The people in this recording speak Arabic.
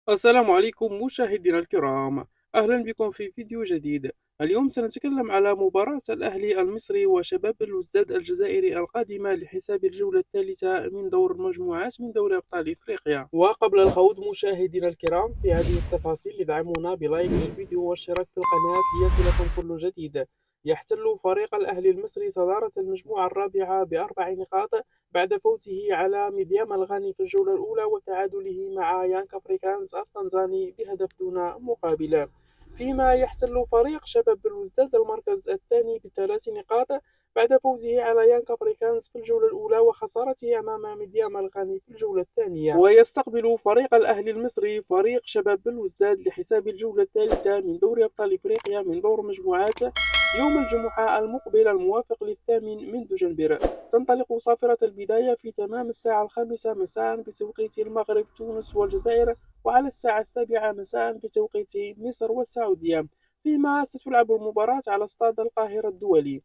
السلام عليكم مشاهدينا الكرام. أهلا بكم في فيديو جديد. اليوم سنتكلم على مباراة الأهلي المصري وشباب الوزداد الجزائري القادمة لحساب الجولة الثالثة من دور المجموعات من دوري أبطال إفريقيا. وقبل الخوض مشاهدينا الكرام في هذه التفاصيل ادعمونا بلايك للفيديو والاشتراك في القناة ليصلكم كل جديد. يحتل فريق الأهلي المصري صدارة المجموعة الرابعة بأربع نقاط بعد فوزه على ميديام الغاني في الجولة الأولى وتعادله مع يانك أفريكانز التنزاني بهدف دون مقابل. فيما يحتل فريق شباب بلوزداد المركز الثاني بثلاث نقاط بعد فوزه على يانك أفريكانز في الجولة الأولى وخسارته أمام ميديام الغاني في الجولة الثانية. ويستقبل فريق الأهلي المصري فريق شباب بلوزداد لحساب الجولة الثالثة من دوري أبطال إفريقيا من دور مجموعات يوم الجمعة المقبل الموافق للثامن من دجنبر. تنطلق صافرة البداية في تمام الساعة 5 مساء بتوقيت المغرب تونس والجزائر، وعلى الساعة 7 مساء بتوقيت مصر والسعودية، فيما ستلعب المباراة على استاد القاهرة الدولي.